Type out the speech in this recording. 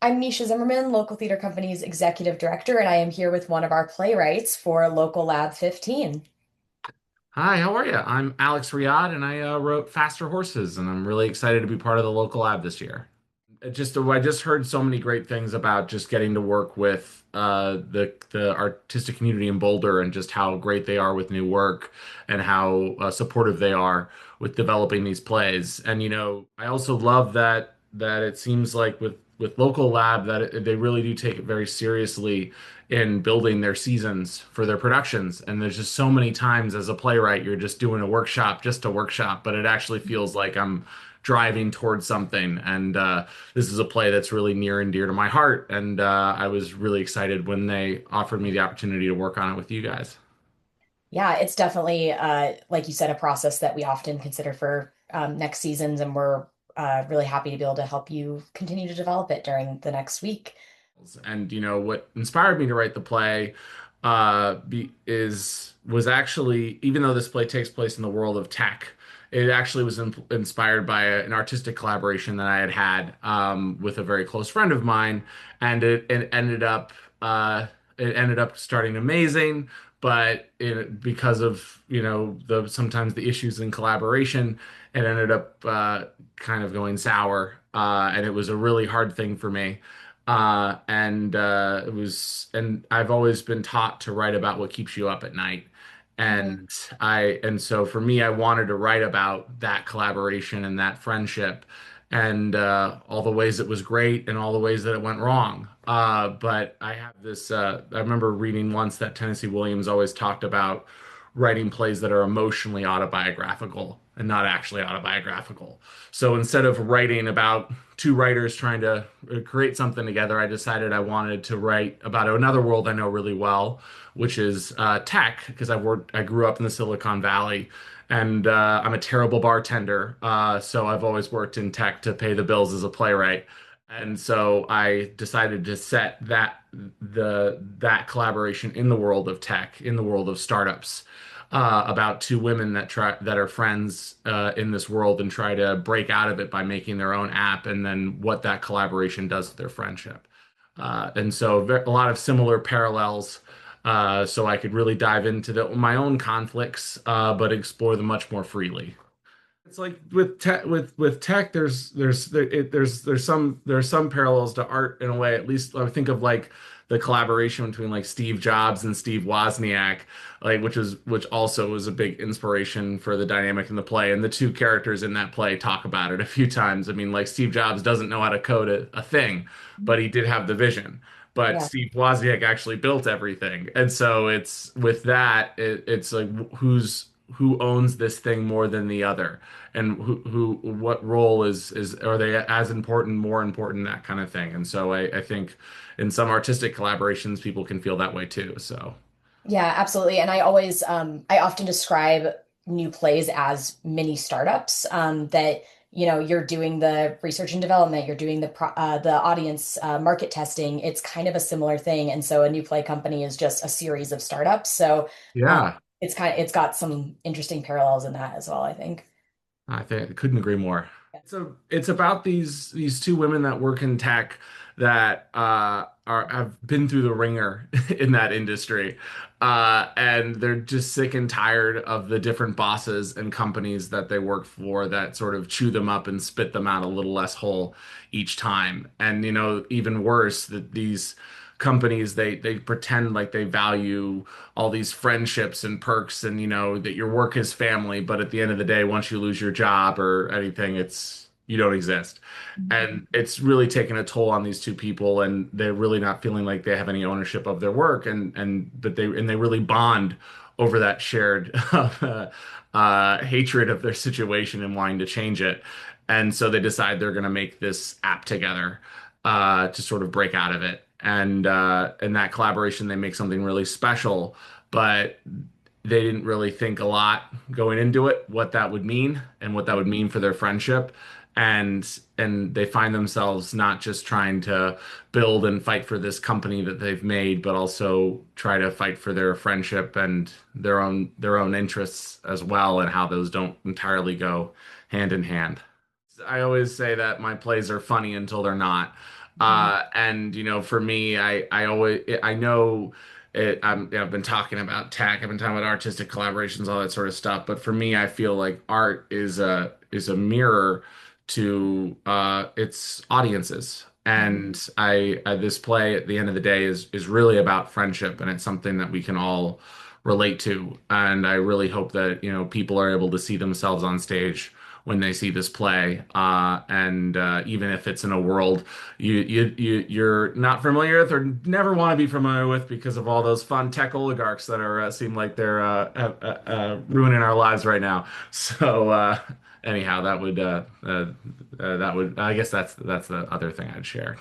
I'm Misha Zimmerman, local theater company's executive director, and I am here with one of our playwrights for Local Lab 15. Hi, how are you? I'm Alex Riad, and I wrote Faster Horses, and I'm really excited to be part of the local lab this year. I just heard so many great things about just getting to work with the artistic community in Boulder, and just how great they are with new work, and how supportive they are with developing these plays. And I also love that it seems like with local lab that they really do take it very seriously in building their seasons for their productions. And there's just so many times as a playwright, you're just doing a workshop, just a workshop, but it actually feels like I'm driving towards something. And this is a play that's really near and dear to my heart. And I was really excited when they offered me the opportunity to work on it with you guys. Yeah, it's definitely, like you said, a process that we often consider for next seasons, and we're really happy to be able to help you continue to develop it during the next week. And what inspired me to write the play was actually, even though this play takes place in the world of tech, it actually was inspired by an artistic collaboration that I had had with a very close friend of mine, and uh, it ended up starting amazing. But because of the sometimes the issues in collaboration, it ended up kind of going sour, and it was a really hard thing for me. And I've always been taught to write about what keeps you up at night. Mhm. And so for me, I wanted to write about that collaboration and that friendship, and all the ways it was great and all the ways that it went wrong. But I remember reading once that Tennessee Williams always talked about writing plays that are emotionally autobiographical and not actually autobiographical. So instead of writing about two writers trying to create something together, I decided I wanted to write about another world I know really well, which is tech, because I grew up in the Silicon Valley, and I'm a terrible bartender. So I've always worked in tech to pay the bills as a playwright. And so I decided to set that collaboration in the world of tech, in the world of startups, about two women that are friends in this world and try to break out of it by making their own app, and then what that collaboration does to their friendship. A lot of similar parallels. So I could really dive into my own conflicts, but explore them much more freely. It's like with tech, there's some parallels to art in a way. At least I think of like the collaboration between like Steve Jobs and Steve Wozniak, like which also was a big inspiration for the dynamic in the play. And the two characters in that play talk about it a few times. I mean, like Steve Jobs doesn't know how to code a thing, but he did have the vision. But Yeah. Steve Wozniak actually built everything. And so it's with that, it's like who owns this thing more than the other, and what role is are they as important, more important, that kind of thing. And so I think in some artistic collaborations people can feel that way too. So Yeah, absolutely. And I often describe new plays as mini startups, that, you're doing the research and development, you're doing the audience market testing. It's kind of a similar thing. And so a new play company is just a series of startups. So um, yeah, it's got some interesting parallels in that as well, I think. I couldn't agree more. It's about these two women that work in tech that have been through the ringer in that industry, and they're just sick and tired of the different bosses and companies that they work for that sort of chew them up and spit them out a little less whole each time. And even worse, that these companies they pretend like they value all these friendships and perks, and that your work is family, but at the end of the day, once you lose your job or anything, it's you don't exist. And it's really taken a toll on these two people, and they're really not feeling like they have any ownership of their work, and they really bond over that shared hatred of their situation and wanting to change it. And so they decide they're going to make this app together to sort of break out of it. And in that collaboration, they make something really special, but they didn't really think a lot going into it, what that would mean and what that would mean for their friendship. And they find themselves not just trying to build and fight for this company that they've made, but also try to fight for their friendship and their own interests as well, and how those don't entirely go hand in hand. I always say that my plays are funny until they're not. Mhm. And for me, I always I know it. I've been talking about tech. I've been talking about artistic collaborations, all that sort of stuff. But for me, I feel like art is a mirror to its audiences. Mhm. And this play at the end of the day is really about friendship, and it's something that we can all relate to. And I really hope that people are able to see themselves on stage when they see this play. And even if it's in a world you're not familiar with or never want to be familiar with because of all those fun tech oligarchs that are seem like they're ruining our lives right now. So anyhow, that would I guess that's the other thing I'd share.